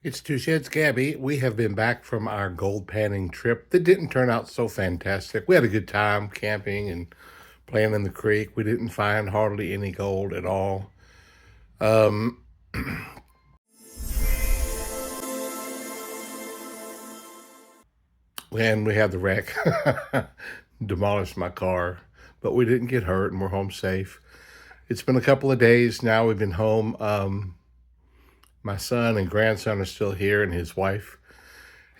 It's Two Sheds Gabby. We have been back from our gold panning trip that didn't turn out so fantastic. We had a good time camping and playing in the creek. We didn't find hardly any gold at all. Um, and we had the wreck demolished my car, but we didn't get hurt and we're home safe. It's been a couple of days now. We've been home. My son and grandson are still here, and his wife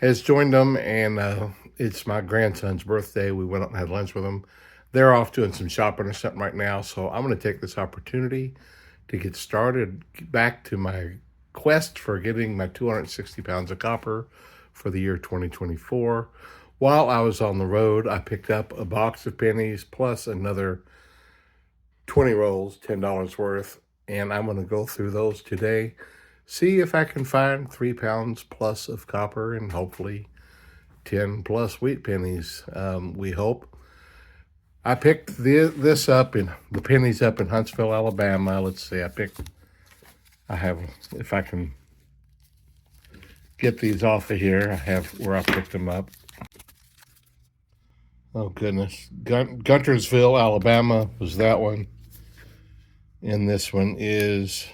has joined them, and it's my grandson's birthday. We went out and had lunch with them. They're off doing some shopping or something right now, so I'm going to take this opportunity to get started back to my quest for getting my 260 pounds of copper for the year 2024. While I was on the road, I picked up a box of pennies plus another 20 rolls, $10 worth, and I'm going to go through those today, see if I can find 3 pounds plus of copper and hopefully 10 plus wheat pennies. We hope. I picked this up in the pennies up in Huntsville, Alabama. Let's see, I have, if I can get these off of here, I have where I picked them up. Oh goodness. Guntersville, Alabama was that one. And this one is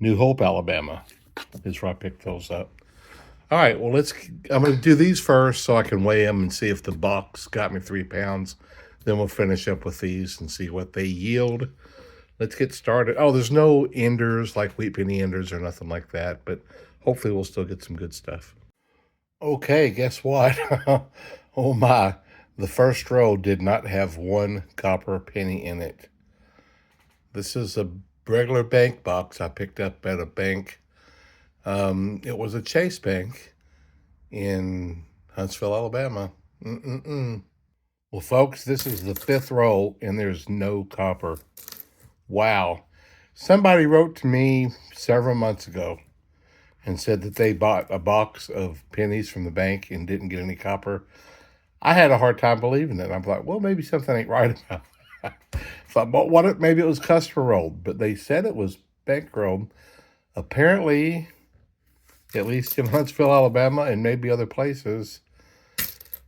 New Hope, Alabama, is where I picked those up. All right, well, I'm going to do these first so I can weigh them and see if the box got me 3 pounds. Then we'll finish up with these and see what they yield. Let's get started. Oh, there's no enders like wheat penny enders or nothing like that, but hopefully we'll still get some good stuff. Okay, guess what? Oh my, the first row did not have one copper penny in it. This is a regular bank box I picked up at a bank. It was a Chase Bank in Huntsville, Alabama. Well, folks, this is the 5th row, and there's no copper. Wow. Somebody wrote to me several months ago and said that they bought a box of pennies from the bank and didn't get any copper. I had a hard time believing it. I'm like, well, maybe something ain't right about it. Thought, well, what? Maybe it was customer rolled, but they said it was bank rolled. Apparently, at least in Huntsville, Alabama, and maybe other places,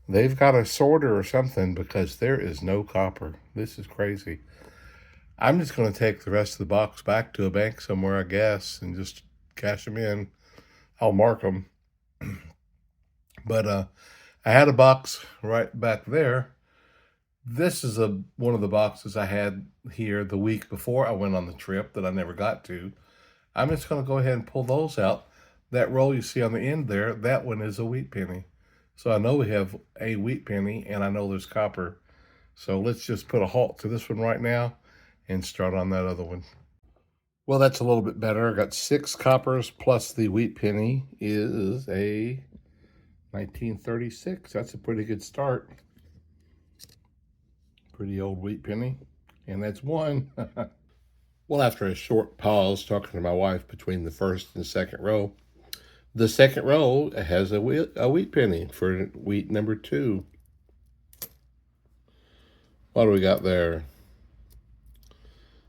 they've got a sorter or something because there is no copper. This is crazy. I'm just going to take the rest of the box back to a bank somewhere, I guess, and just cash them in. I'll mark them. But I had a box right back there. This is one of the boxes I had here the week before I went on the trip that I never got to. I'm just going to go ahead and pull those out. That roll you see on the end there, that one is a wheat penny. So I know we have a wheat penny, and I know there's copper. So let's just put a halt to this one right now and start on that other one. Well, that's a little bit better. I got 6 coppers plus the wheat penny is a 1936. That's a pretty good start. Pretty old wheat penny. And that's one. Well, after a short pause talking to my wife between the first and second row, the second row has a wheat penny for wheat number 2. What do we got there?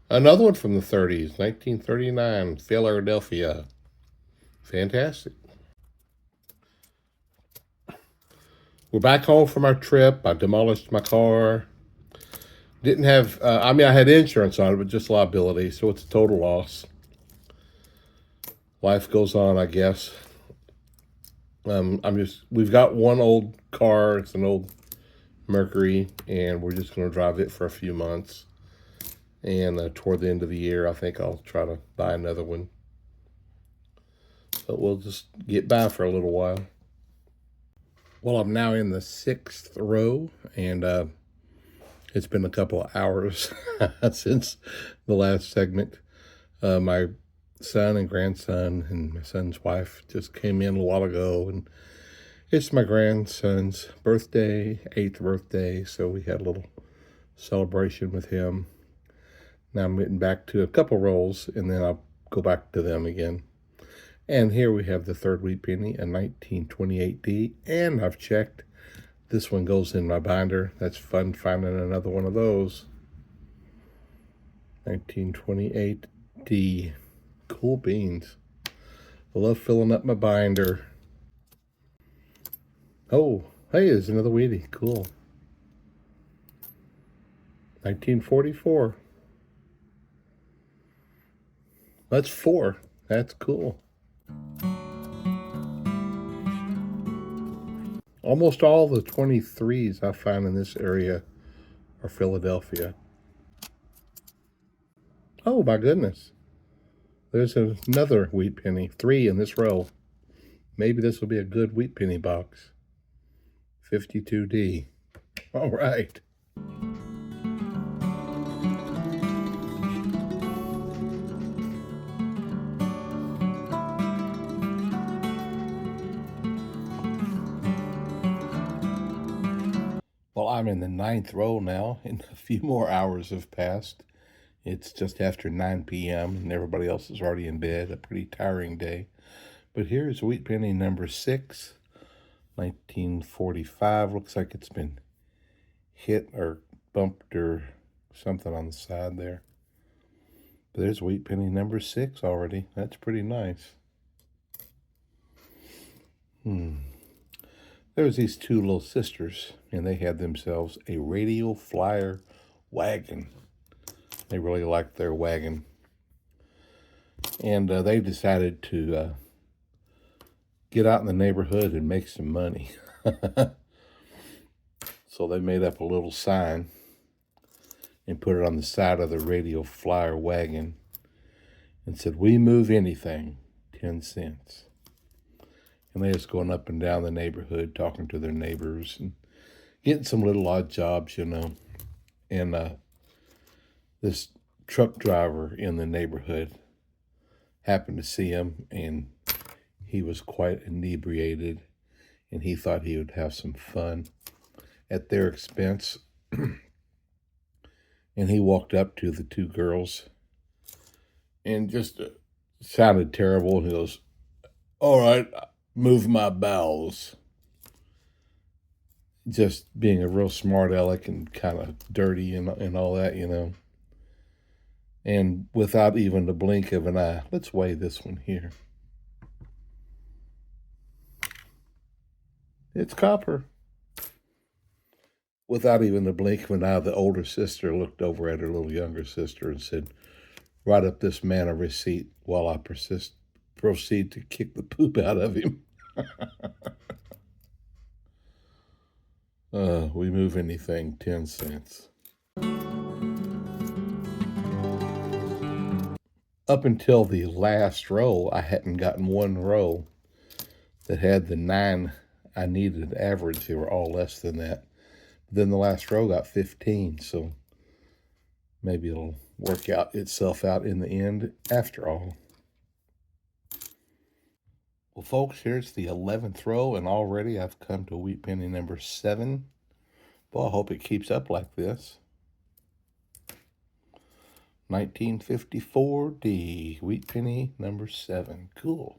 Another one from the 30s, 1939, Philadelphia. Fantastic. We're back home from our trip. I demolished my car. Didn't have, I had insurance on it, but just liability, so it's a total loss. Life goes on, I guess. We've got one old car. It's an old Mercury, and we're just going to drive it for a few months. And toward the end of the year, I think I'll try to buy another one. But we'll just get by for a little while. Well, I'm now in the 6th row, and it's been a couple of hours since the last segment. My son and grandson and my son's wife just came in a while ago, and it's my grandson's birthday, 8th birthday, so we had a little celebration with him. Now I'm getting back to a couple rolls, and then I'll go back to them again. And here we have the 3rd wheat penny, a 1928D, and I've checked. This one goes in my binder. That's fun finding another one of those. 1928D. Cool beans. I love filling up my binder. Oh, hey, there's another Wheatie. Cool. 1944. That's 4. That's cool. Almost all the 23s I find in this area are Philadelphia. Oh, my goodness. There's another wheat penny. 3 in this row. Maybe this will be a good wheat penny box. 52D. All right. Well, I'm in the 9th row now, and a few more hours have passed. It's just after 9 p.m., and everybody else is already in bed. A pretty tiring day. But here's wheat penny number 6, 1945. Looks like it's been hit or bumped or something on the side there. But there's wheat penny number 6 already. That's pretty nice. There's these 2 little sisters, and they had themselves a radio flyer wagon. They really liked their wagon. And they decided to get out in the neighborhood and make some money. So they made up a little sign and put it on the side of the radio flyer wagon and said, "We move anything, 10 cents." And they just going up and down the neighborhood talking to their neighbors and getting some little odd jobs, you know. And this truck driver in the neighborhood happened to see him, and he was quite inebriated, and he thought he would have some fun at their expense. And he walked up to the 2 girls and just sounded terrible. He goes, "All right, move my bowels." Just being a real smart aleck and kind of dirty and all that, you know. And without even the blink of an eye. Let's weigh this one here. It's copper. Without even the blink of an eye, the older sister looked over at her little younger sister and said, "Write up this man a receipt while I proceed to kick the poop out of him." We move anything, 10 cents. Up until the last row, I hadn't gotten one row that had the 9 I needed average. They were all less than that. Then the last row got 15, so maybe it'll work out itself out in the end after all. Well, folks, here's the 11th row, and already I've come to wheat penny number 7. Well, I hope it keeps up like this. 1954D, wheat penny number 7. Cool.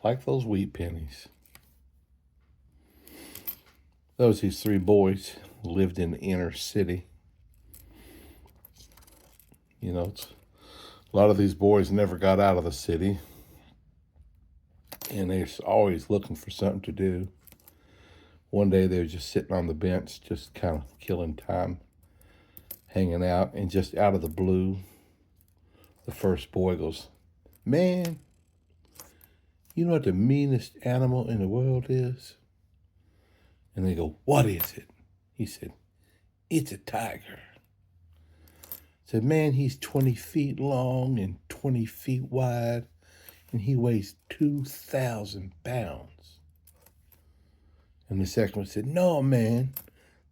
Like those wheat pennies. These 3 boys lived in the inner city. You know, a lot of these boys never got out of the city, and they're always looking for something to do. One day they were just sitting on the bench, just kind of killing time, hanging out, and just out of the blue, the first boy goes, "Man, you know what the meanest animal in the world is?" And they go, "What is it?" He said, "It's a tiger." Said, "Man, he's 20 feet long and 20 feet wide, and he weighs 2,000 pounds. And the second one said, "No, man,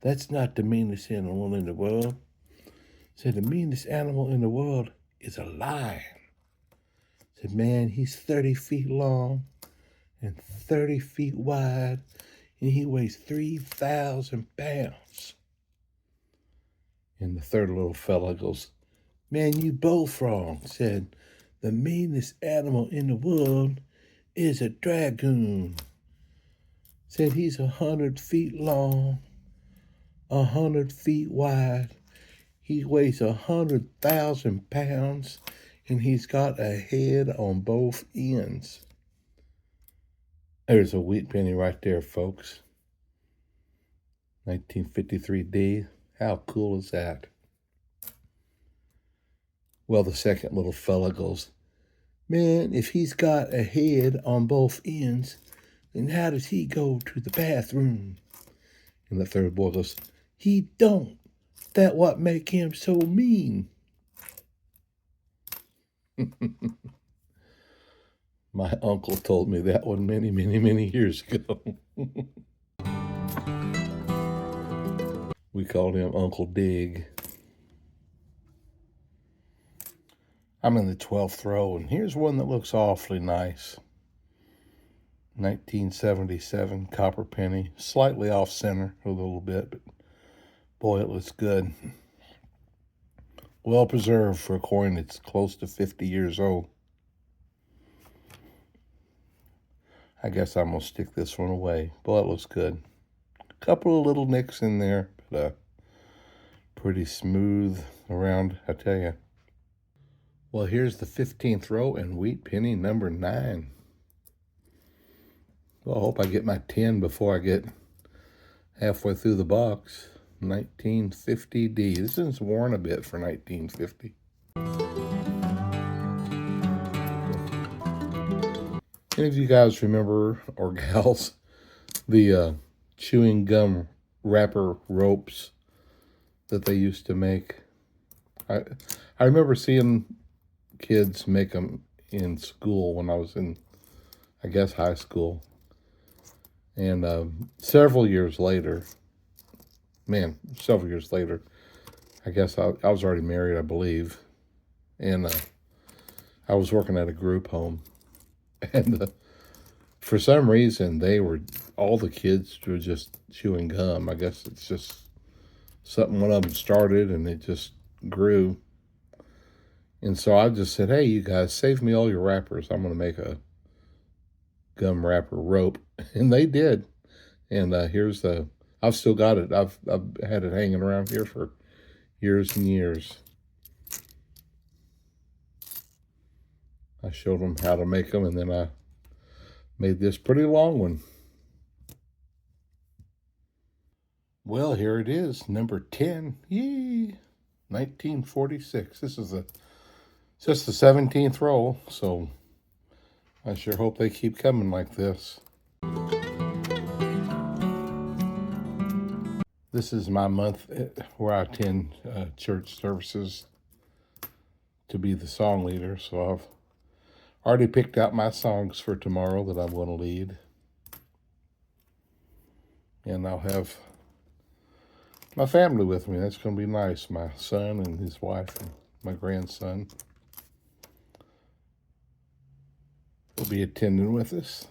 that's not the meanest animal in the world." Said, "The meanest animal in the world is a lion." Said, "Man, he's 30 feet long and 30 feet wide, and he weighs 3,000 pounds. And the third little fella goes, "Man, you both wrong." Said, "The meanest animal in the world is a dragoon." Said, "He's 100 feet long, 100 feet wide. He weighs 100,000 pounds, And he's got a head on both ends. There's a wheat penny right there, folks. 1953D. How cool is that? Well, the second little fella goes, man, if he's got a head on both ends, then how does he go to the bathroom? And the third boy goes, he don't. That what make him so mean. My uncle told me that one many, many, many years ago. We called him Uncle Dig. I'm in the 12th row, and here's one that looks awfully nice. 1977 Copper Penny, slightly off center a little bit, but boy, it looks good. Well preserved for a coin that's close to 50 years old. I guess I'm going to stick this one away. Boy, it looks good. A couple of little nicks in there, but pretty smooth around, I tell you. Well, here's the 15th row and wheat penny number 9. Well, I hope I get my 10 before I get halfway through the box. 1950D. This is worn a bit for 1950. Any of you guys remember, or gals, the chewing gum wrapper ropes that they used to make? I remember seeing kids make them in school when I was in, I guess, high school. And several years later, I guess I was already married, I believe. And I was working at a group home. And for some reason, all the kids were just chewing gum. I guess it's just something one of them started and it just grew. And so I just said, hey, you guys, save me all your wrappers. I'm going to make a gum wrapper rope. And they did. And I've still got it. I've had it hanging around here for years and years. I showed them how to make them, and then I made this pretty long one. Well, here it is, number 10. Yay! 1946. This is just the 17th roll, so I sure hope they keep coming like this. This is my month where I attend church services to be the song leader, so I've already picked out my songs for tomorrow that I'm going to lead. And I'll have my family with me. That's going to be nice. My son and his wife and my grandson will be attending with us.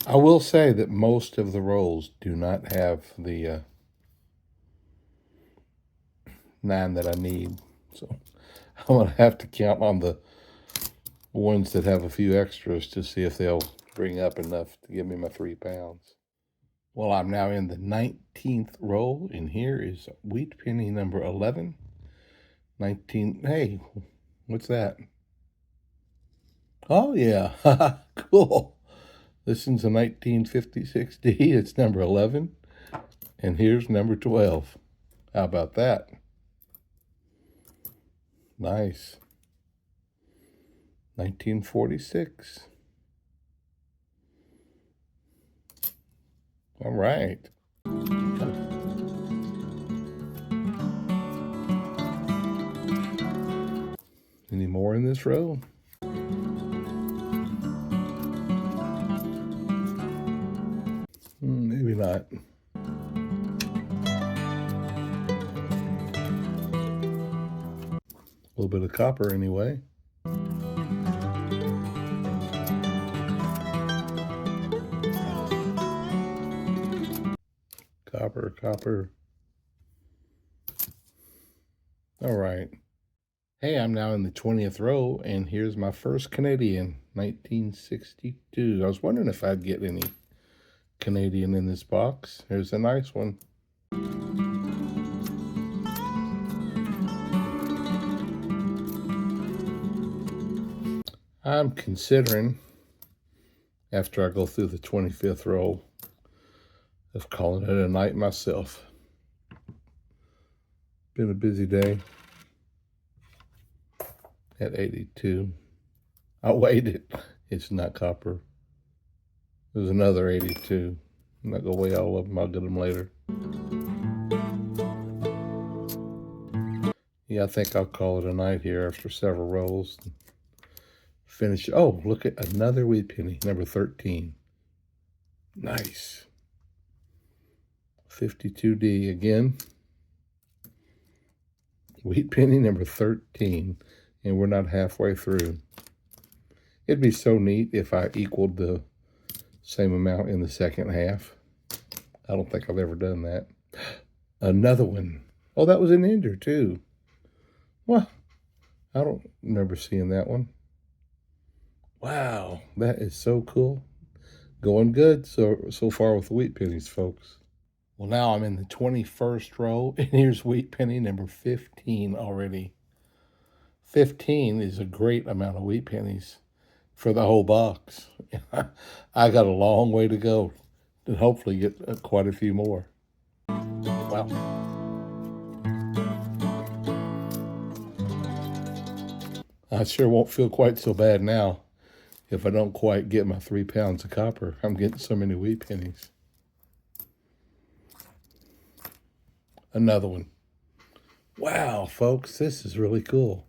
I will say that most of the rolls do not have the 9 that I need. So I'm going to have to count on the ones that have a few extras to see if they'll bring up enough to give me my 3 pounds. Well, I'm now in the 19th roll, and here is wheat penny number 11. Hey, what's that? Oh, yeah. Cool. This one's a 1956D. It's number 11. And here's number 12. How about that? Nice. 1946. All right. Any more in this row? Maybe not. A little bit of copper anyway. Copper. All right. Hey, I'm now in the 20th row, and here's my first Canadian, 1962. I was wondering if I'd get any Canadian in this box. Here's a nice one. I'm considering, after I go through the 25th roll, of calling it a night myself. Been a busy day at 82. I waited. It's not copper. There's another 82. I'm not going to weigh all of them. I'll get them later. Yeah, I think I'll call it a night here after several rolls. Finish. Oh, look at another wheat penny, number 13. Nice. 52D again. Wheat penny number 13. And we're not halfway through. It'd be so neat if I equaled the same amount in the second half. I don't think I've ever done that. Another one. Oh, that was an ender too. Well, I don't remember seeing that one. Wow, that is so cool. Going good so far with the wheat pennies, folks. Well, now I'm in the 21st row, and here's wheat penny number 15 already. 15 is a great amount of wheat pennies for the whole box. I got a long way to go to hopefully get quite a few more. Wow. I sure won't feel quite so bad now if I don't quite get my 3 pounds of copper. I'm getting so many wheat pennies. Another one. Wow, folks, this is really cool.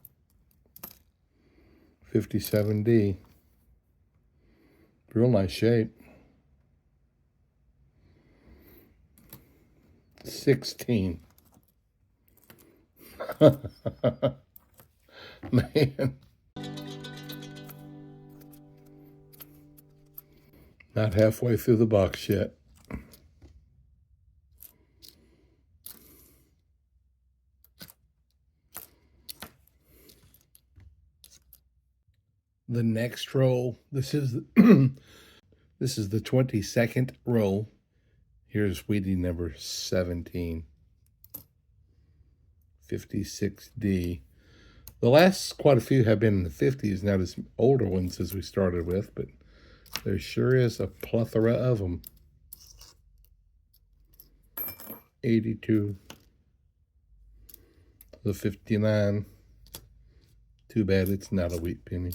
57D. Real nice shape. 16. Man. Not halfway through the box yet. The next roll, this is this is the 22nd roll. Here's Wheatie number 17. 56D. The last quite a few have been in the 50s, not as older ones as we started with, but there sure is a plethora of them. 82. The 59. Too bad it's not a wheat penny.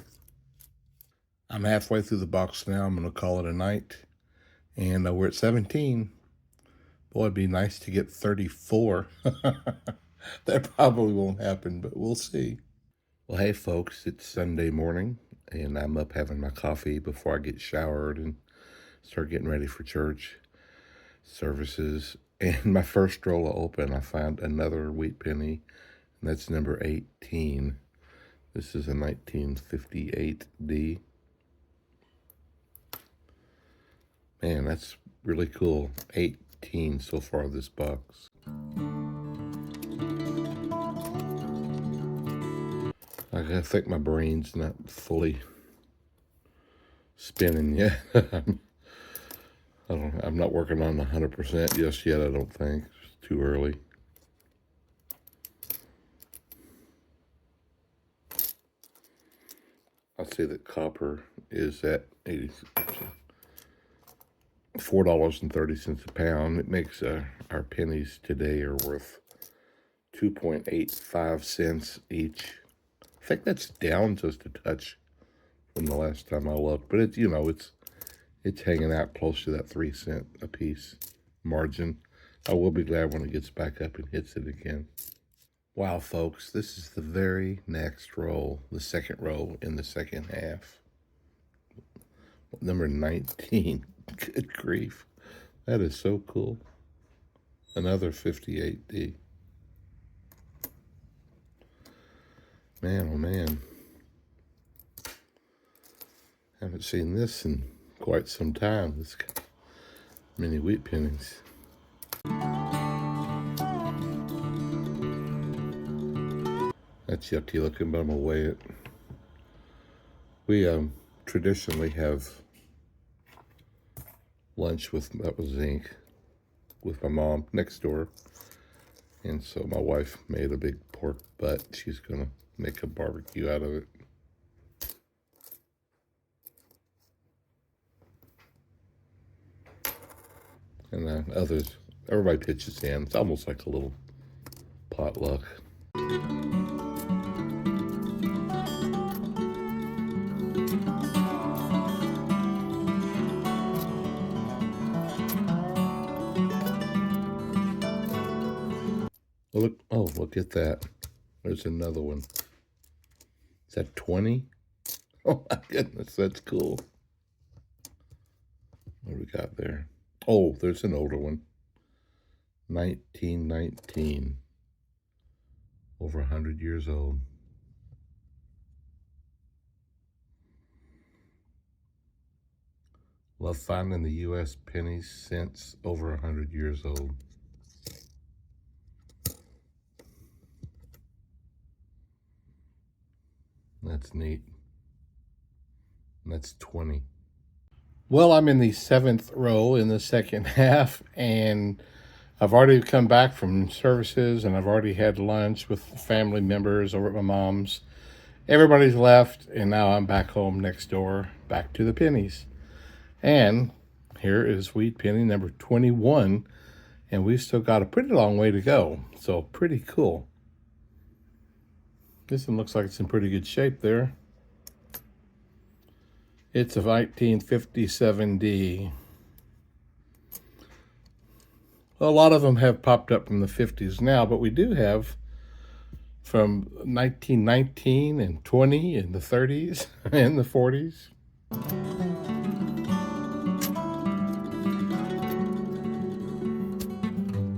I'm halfway through the box now. I'm going to call it a night. And we're at 17. Boy, it'd be nice to get 34. That probably won't happen, but we'll see. Well, hey, folks, it's Sunday morning, and I'm up having my coffee before I get showered and start getting ready for church services. And my first roll of open, I found another wheat penny, and that's number 18. This is a 1958D. Man, that's really cool. 18 so far this box. I think my brain's not fully spinning yet. I'm not working on 100% just yet, I don't think. It's too early. I see that copper is at $4.30 a pound. It makes our pennies today are worth 2.85 cents each. I think that's down just a touch from the last time I looked, but it's it's hanging out close to that 3 cent a piece margin. I will be glad when it gets back up and hits it again. Wow, folks, this is the very next roll, the second roll in the second half. Number 19. Good grief. That is so cool. Another 58D. Man, oh man. Haven't seen this in quite some time. This many wheat pennies. That's yucky looking, but I'm gonna weigh it. We traditionally have lunch with, that was zinc, with my mom next door. And so my wife made a big pork butt. She's gonna make a barbecue out of it. And others, everybody pitches in. It's almost like a little potluck. Look, oh, look at that. There's another one. Is that 20? Oh my goodness, that's cool. What do we got there? Oh, there's an older one. 1919. Over 100 years old. Love finding the U.S. pennies since over 100 years old. That's neat. And that's 20. Well, I'm in the 7th row in the second half, and I've already come back from services, and I've already had lunch with family members over at my mom's. Everybody's left, and now I'm back home next door, back to the pennies. And here is wheat penny number 21, and we've still got a pretty long way to go, so pretty cool. This one looks like it's in pretty good shape there. It's a 1957D. Well, a lot of them have popped up from the 50s now, but we do have from 1919 and 20 and the 30s and the 40s.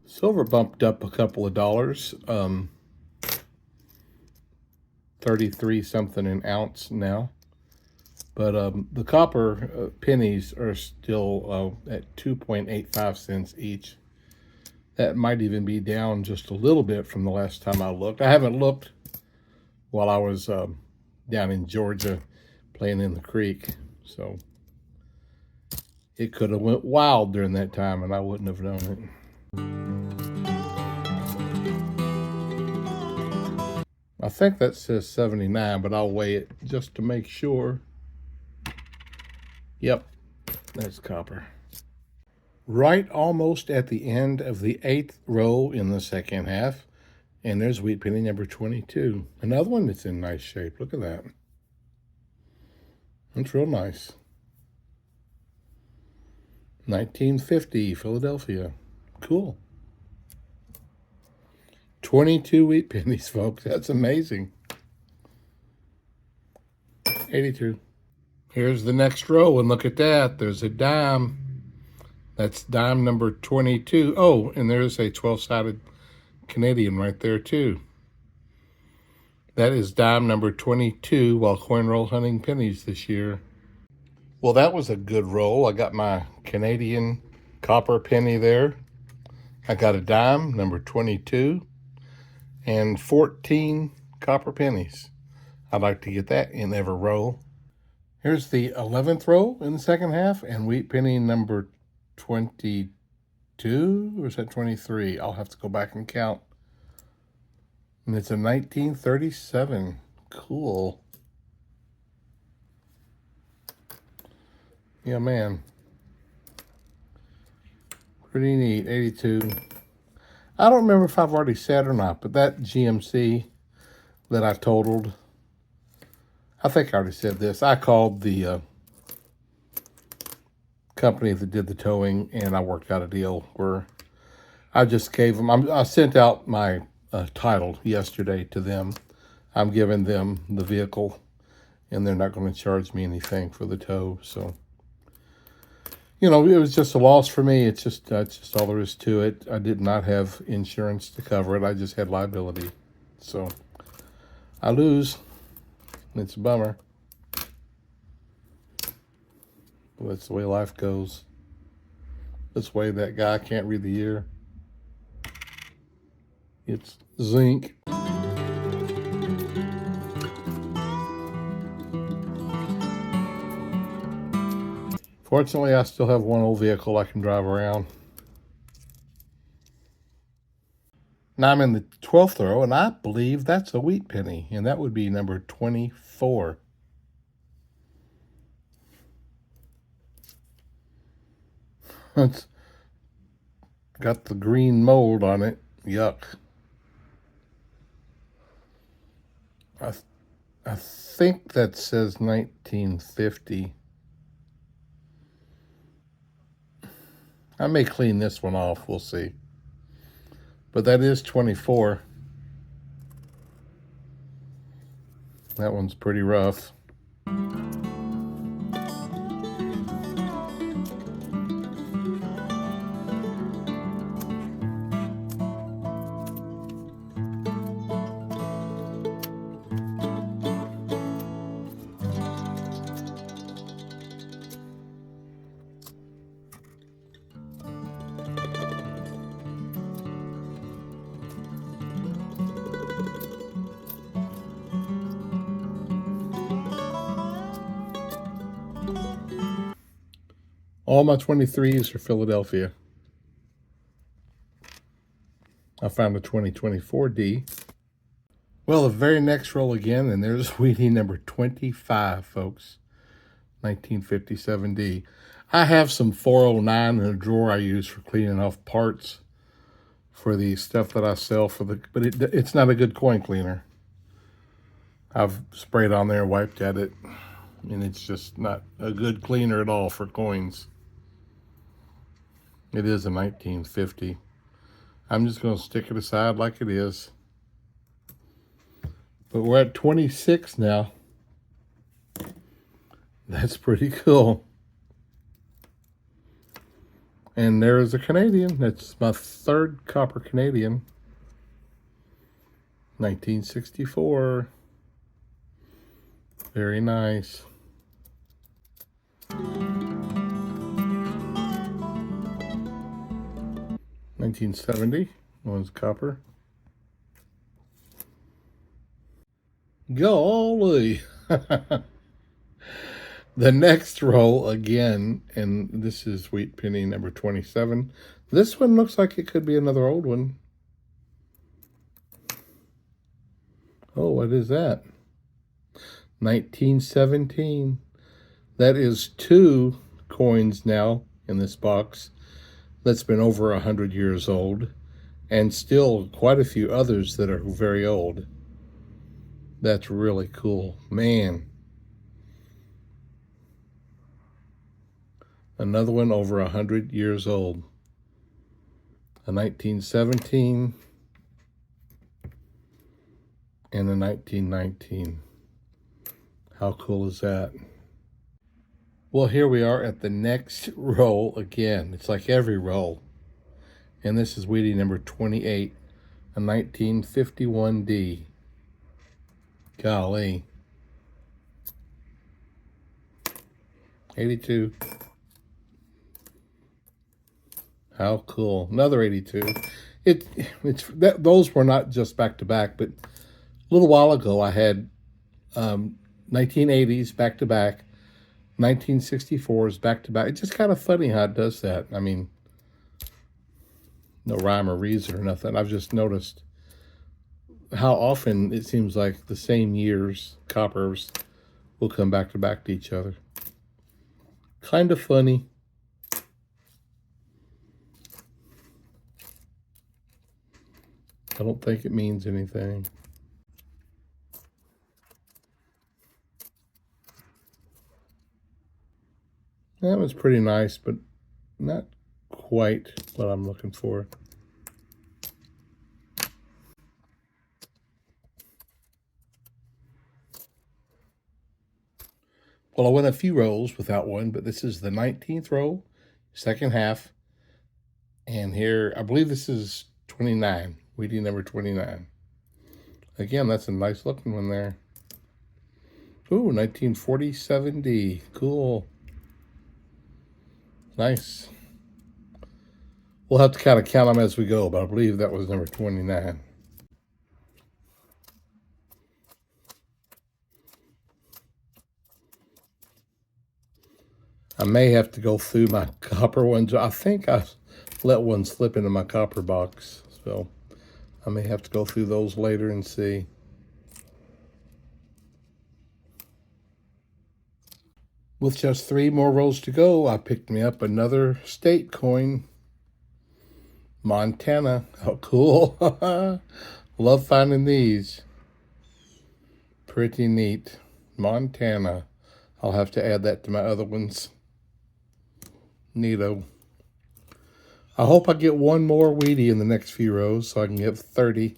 Silver bumped up a couple of dollars. 33 something an ounce now. But the copper pennies are still at 2.85 cents each. That might even be down just a little bit from the last time I looked. I haven't looked while I was down in Georgia playing in the creek. So it could have went wild during that time and I wouldn't have known it. I think that says 79, but I'll weigh it just to make sure. Yep, that's copper. Right almost at the end of the 8th row in the second half, and there's wheat penny number 22. Another one that's in nice shape. Look at that. That's real nice. 1950, Philadelphia. Cool. 22 wheat pennies, folks. That's amazing. 82. Here's the next row, and look at that. There's a dime. That's dime number 22. Oh, and there's a 12-sided Canadian right there, too. That is dime number 22 while coin roll hunting pennies this year. Well, that was a good roll. I got my Canadian copper penny there. I got a dime, number 22, and 14 copper pennies. I'd like to get that in every row. Here's the 11th row in the second half, and wheat penny number 22, or is that 23? I'll have to go back and count. And it's a 1937. Cool. Yeah, man. Pretty neat. 82. I don't remember if I've already said or not, but that GMC that I totaled, I think I already said this. I called the company that did the towing, and I worked out a deal where I just gave them, I sent out my title yesterday to them. I'm giving them the vehicle, and they're not going to charge me anything for the tow. So, you know, it was just a loss for me. It's just all there is to it. I did not have insurance to cover it. I just had liability. So I lose. It's a bummer. Well, that's the way life goes. This way that guy can't read the year. It's zinc. Fortunately, I still have one old vehicle I can drive around. Now I'm in the 12th row, and I believe that's a wheat penny, and that would be number 24. That's Got the green mold on it. Yuck. I think that says 1950. I may clean this one off. We'll see. But that is 24. That one's pretty rough. All my 23s are Philadelphia. I found a 2024D. Well, the very next roll again, and there's Wheatie number 25, folks. 1957D. I have some 409 in a drawer I use for cleaning off parts for the stuff that I sell but it's not a good coin cleaner. I've sprayed on there, wiped at it, and it's just not a good cleaner at all for coins. It is a 1950. I'm just going to stick it aside like it is. But we're at 26 now. That's pretty cool. And there is a Canadian. That's my third copper Canadian. 1964. Very nice. 1970, one's copper. Golly! The next roll again, and this is Wheat Penny number 27. This one looks like it could be another old one. Oh, what is that? 1917. That is 2 coins now in this box that's been over 100 years old, and still quite a few others that are very old. That's really cool. Man. Another one over 100 years old. A 1917 and a 1919. How cool is that? Well, here we are at the next roll again. It's like every roll. And this is Wheatie number 28, a 1951D. Golly. 82. How cool. Another 82. Those were not just back to back, but a little while ago I had 1980s back to back, 1964s back to back. It's just kind of funny how it does that. I mean, no rhyme or reason or nothing. I've just noticed how often it seems like the same year's coppers will come back to each other. Kind of funny. I don't think it means anything. That was pretty nice, but not quite what I'm looking for. Well, I went a few rolls without one, but this is the 19th roll, second half. And here, I believe this is 29, Wheatie number 29. Again, that's a nice looking one there. Ooh, 1947D. Cool. Nice. We'll have to kind of count them as we go, but I believe that was number 29. I may have to go through my copper ones. I think I let one slip into my copper box, so I may have to go through those later and see. With just 3 more rolls to go, I picked me up another state coin. Montana. Oh, cool. Love finding these. Pretty neat. Montana. I'll have to add that to my other ones. Neato. I hope I get one more Wheatie in the next few rows so I can get 30.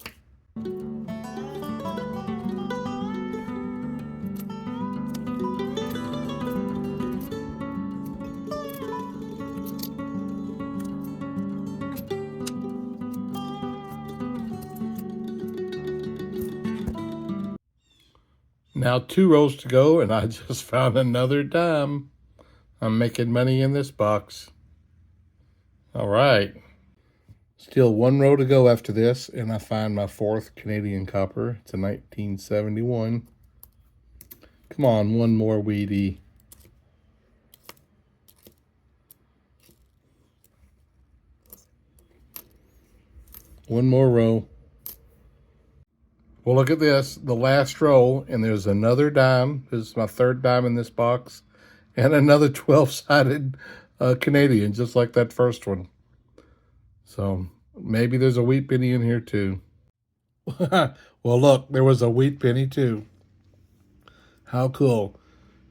Now 2 rows to go, and I just found another dime. I'm making money in this box. All right. Still 1 row to go after this, and I find my 4th Canadian copper. It's a 1971. Come on, one more Wheatie. One more row. Well, look at this, the last row, and there's another dime. This is my 3rd dime in this box, and another 12-sided Canadian, just like that first one. So maybe there's a wheat penny in here too. Well, look, there was a wheat penny too. How cool.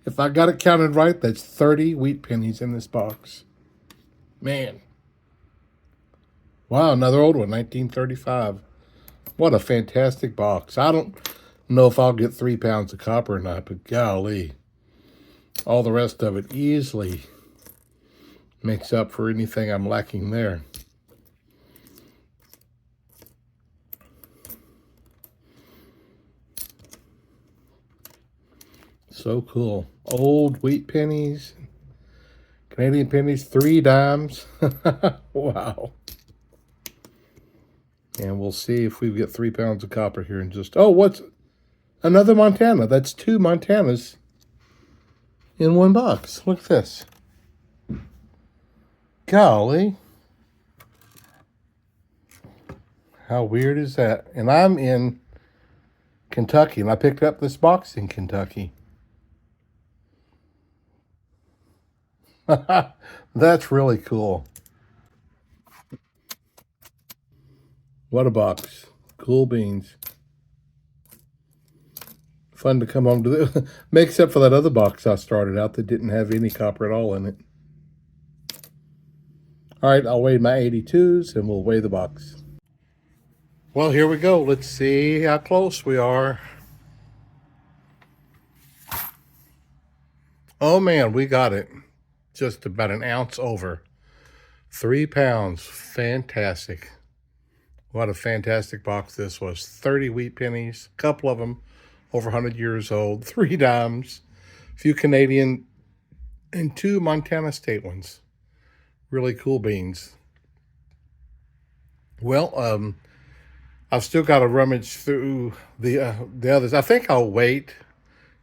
If I got it counted right, that's 30 wheat pennies in this box. Man. Wow, another old one, 1935. What a fantastic box. I don't know if I'll get 3 pounds of copper or not, but golly. All the rest of it easily makes up for anything I'm lacking there. So cool. Old wheat pennies, Canadian pennies, 3 dimes. Wow. And we'll see if we get 3 pounds of copper here in just... Oh, what's... Another Montana. That's 2 Montanas in one box. Look at this. Golly. How weird is that? And I'm in Kentucky, and I picked up this box in Kentucky. That's really cool. What a box. Cool beans. Fun to come home to this. Except for that other box I started out that didn't have any copper at all in it. All right, I'll weigh my 82s and we'll weigh the box. Well, here we go. Let's see how close we are. Oh man, we got it. Just about an ounce over. 3 pounds. Fantastic. What a fantastic box this was. 30 wheat pennies, a couple of them over 100 years old, 3 dimes, a few Canadian, and 2 Montana State ones. Really cool beans. Well, I've still got to rummage through the others. I think I'll wait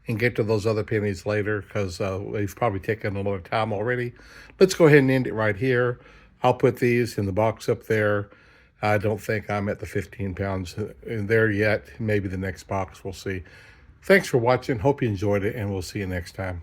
and get to those other pennies later because they've probably taken a little time already. Let's go ahead and end it right here. I'll put these in the box up there. I don't think I'm at the 15 pounds in there yet. Maybe the next box, we'll see. Thanks for watching. Hope you enjoyed it, and we'll see you next time.